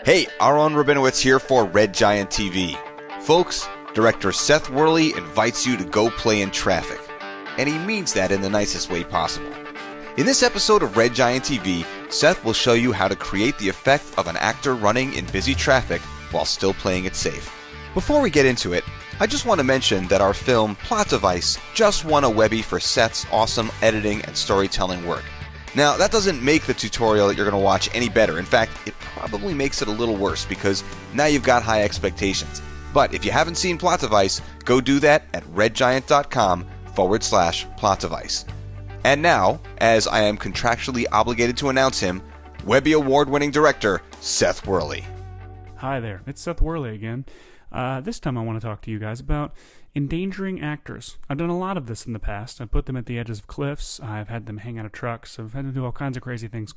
Hey, Aaron Rabinowitz here for Red Giant TV. Folks, director Seth Worley invites you to go play in traffic. And he means that in the nicest way possible. In this episode of Red Giant TV, Seth will show you how to create the effect of an actor running in busy traffic while still playing it safe. Before we get into it, I just want to mention that our film Plot Device just won a Webby for Seth's awesome editing and storytelling work. Now, that doesn't make the tutorial that you're going to watch any better. In fact, it probably makes it a little worse because now you've got high expectations. But if you haven't seen Plot Device, go do that at redgiant.com/Plot Device. And now, as I am contractually obligated to announce him, Webby Award-winning director Seth Worley. Hi there, it's Seth Worley again. This time I want to talk to you guys about endangering actors. I've done a lot of this in the past. I've put them at the edges of cliffs, I've had them hang out of trucks, I've had them do all kinds of crazy things.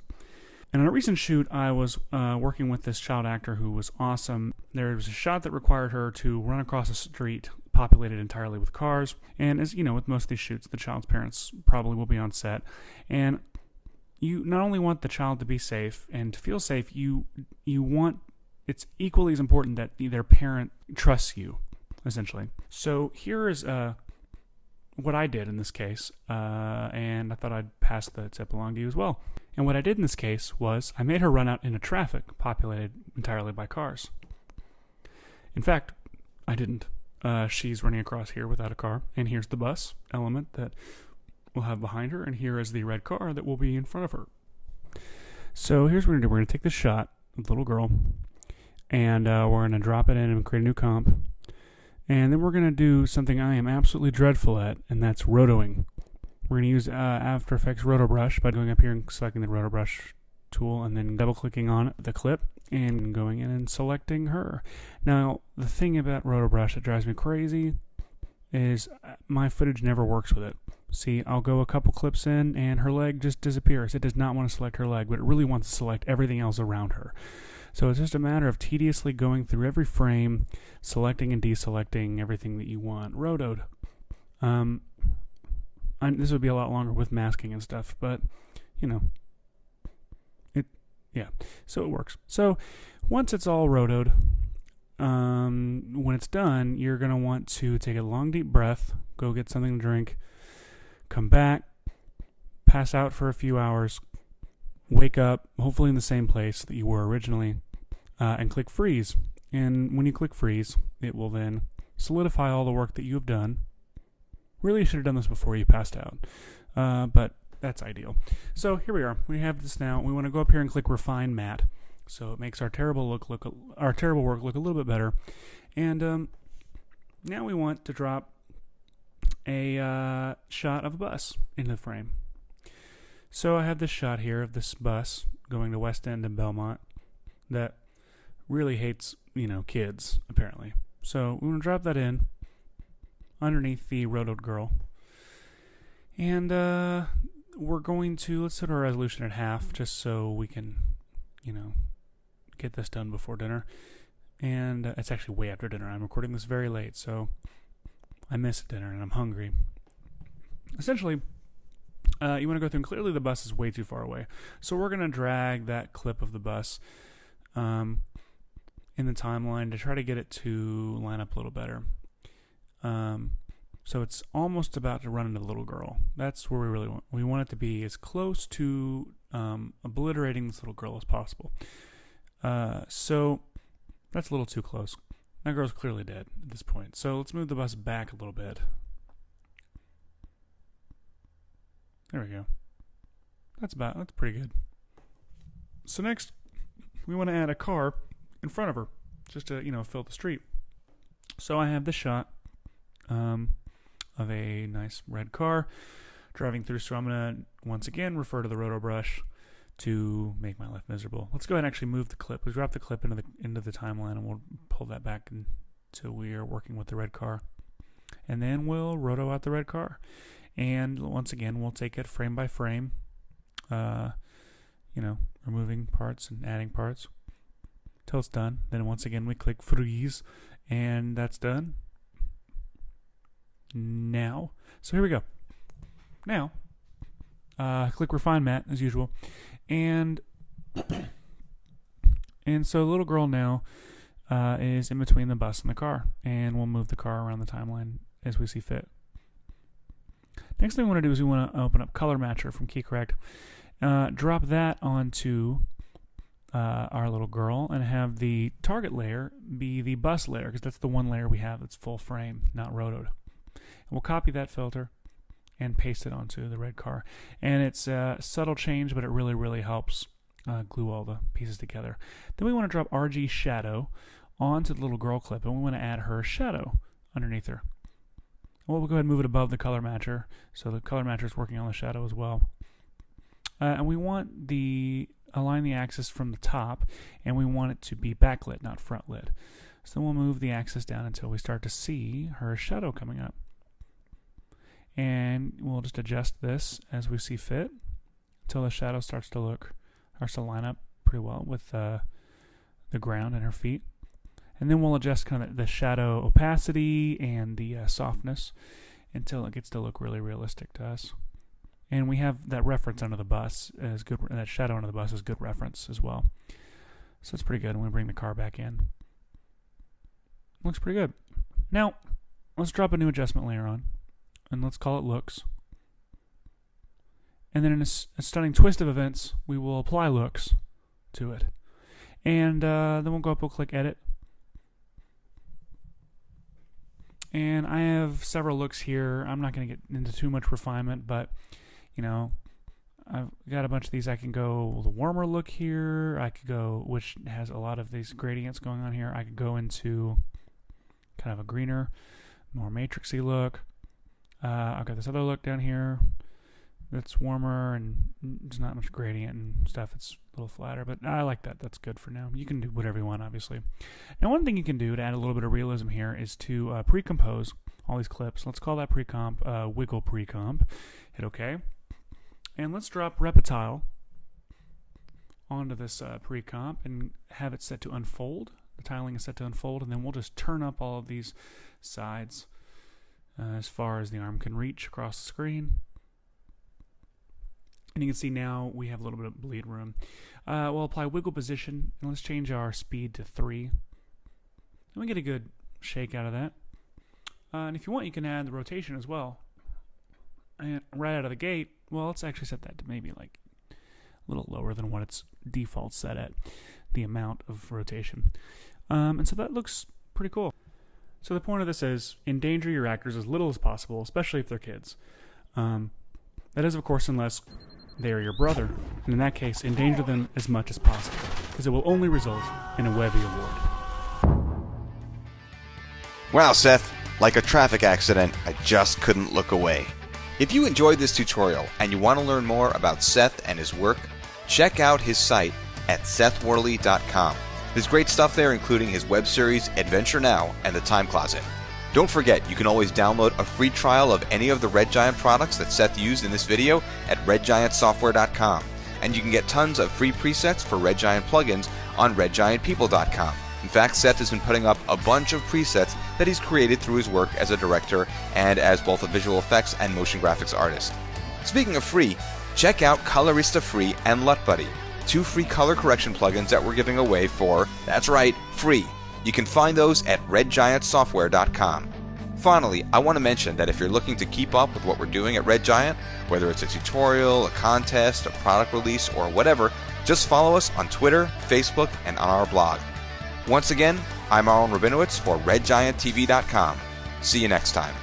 And on a recent shoot, I was working with this child actor who was awesome. There was a shot that required her to run across a street populated entirely with cars. And as you know, with most of these shoots, the child's parents probably will be on set. And you not only want the child to be safe and to feel safe, you want, it's equally as important that their parent trusts you, essentially. So here is what I did in this case, and I thought I'd pass the tip along to you as well. And what I did in this case was I made her run out into traffic populated entirely by cars. In fact, I didn't. She's running across here without a car, and here's the bus element that we'll have behind her, and here is the red car that will be in front of her. So here's what we're going to do. We're going to take this shot of the little girl, and we're going to drop it in and create a new comp. And then we're going to do something I am absolutely dreadful at, and that's rotoing. We're going to use After Effects Rotobrush by going up here and selecting the Rotobrush tool and then double-clicking on the clip and going in and selecting her. Now, the thing about Rotobrush that drives me crazy is my footage never works with it. See, I'll go a couple clips in and her leg just disappears. It does not want to select her leg, but it really wants to select everything else around her. So it's just a matter of tediously going through every frame, selecting and deselecting everything that you want rotoed. This would be a lot longer with masking and stuff, but, you know, so it works. So once it's all rotoed, when it's done, you're going to want to take a long, deep breath, go get something to drink, come back, pass out for a few hours, wake up, hopefully in the same place that you were originally, and click freeze. And when you click freeze, it will then solidify all the work that you have done. Really should have done this before you passed out, but that's ideal. So here we are. We have this now. We want to go up here and click Refine Matte, so it makes our terrible work look a little bit better. And now we want to drop a shot of a bus into the frame. So I have this shot here of this bus going to West End and Belmont that really hates, kids, apparently. So we want to drop that in underneath the rotoed girl. And we're going to, let's set our resolution at half just so we can, get this done before dinner. And it's actually way after dinner. I'm recording this very late, so I missed dinner and I'm hungry. Essentially, you want to go through, and clearly the bus is way too far away. So we're going to drag that clip of the bus in the timeline to try to get it to line up a little better. So it's almost about to run into the little girl. That's where we really want. We want it to be as close to obliterating this little girl as possible. So that's a little too close. That girl's clearly dead at this point. So let's move the bus back a little bit. There we go. That's pretty good. So next, we want to add a car in front of her, just to, fill the street. So I have this shot of a nice red car driving through. So I'm going to, once again, refer to the Rotobrush to make my life miserable. Let's go ahead and actually move the clip. We drop the clip into the timeline, and we'll pull that back until we are working with the red car. And then we'll roto out the red car. And once again, we'll take it frame by frame, removing parts and adding parts till it's done. Then once again, we click freeze, and that's done. Now, so here we go. Now, click Refine Matte as usual, and And so the little girl now is in between the bus and the car, and we'll move the car around the timeline as we see fit. Next thing we want to do is we want to open up Color Matcher from KeyCorrect, drop that onto our little girl, and have the target layer be the bus layer, because that's the one layer we have that's full frame, not rotoed. And we'll copy that filter and paste it onto the red car. And it's a subtle change, but it really, really helps glue all the pieces together. Then we want to drop RG Shadow onto the little girl clip, and we want to add her shadow underneath her. Well, we'll go ahead and move it above the color matcher, so the color matcher is working on the shadow as well. And we want align the axis from the top, and we want it to be backlit, not front lit. So we'll move the axis down until we start to see her shadow coming up. And we'll just adjust this as we see fit until the shadow starts to line up pretty well with the ground and her feet. And then we'll adjust kind of the shadow opacity and the softness until it gets to look really realistic to us. And we have that reference under the bus as good. That shadow under the bus is good reference as well. So it's pretty good. I'm going to bring the car back in. Looks pretty good. Now, let's drop a new adjustment layer on, and let's call it Looks. And then in a stunning twist of events, we will apply Looks to it. And then we'll go up, we'll click Edit. And I have several looks here. I'm not going to get into too much refinement, but, you know, I've got a bunch of these. I can go the warmer look here. I could go, which has a lot of these gradients going on here. I could go into kind of a greener, more matrixy look. I've got this other look down here that's warmer and there's not much gradient and stuff. It's a little flatter, but I like that. That's good for now. You can do whatever you want, obviously. Now, one thing you can do to add a little bit of realism here is to pre-compose all these clips. Let's call that pre-comp wiggle pre-comp. Hit OK. And let's drop Reptile onto this pre-comp and have it set to unfold. The tiling is set to unfold, and then we'll just turn up all of these sides as far as the arm can reach across the screen. And you can see now we have a little bit of bleed room. We'll apply wiggle position, and let's change our speed to 3. And we get a good shake out of that. And if you want, you can add the rotation as well. And right out of the gate, well, let's actually set that to maybe like a little lower than what its default set at, the amount of rotation. And so that looks pretty cool. So the point of this is endanger your actors as little as possible, especially if they're kids. That is, of course, unless they are your brother. And in that case, endanger them as much as possible, because it will only result in a Webby Award. Wow, Seth, like a traffic accident, I just couldn't look away. If you enjoyed this tutorial and you want to learn more about Seth and his work, check out his site at sethworley.com. There's great stuff there, including his web series Adventure Now and The Time Closet. Don't forget, you can always download a free trial of any of the Red Giant products that Seth used in this video at redgiantsoftware.com. And you can get tons of free presets for Red Giant plugins on redgiantpeople.com. In fact, Seth has been putting up a bunch of presets that he's created through his work as a director and as both a visual effects and motion graphics artist. Speaking of free, check out Colorista Free and LUT Buddy, 2 free color correction plugins that we're giving away for, that's right, free. You can find those at redgiantsoftware.com. Finally, I want to mention that if you're looking to keep up with what we're doing at Red Giant, whether it's a tutorial, a contest, a product release, or whatever, just follow us on Twitter, Facebook, and on our blog. Once again, I'm Aaron Rabinowitz for redgianttv.com. See you next time.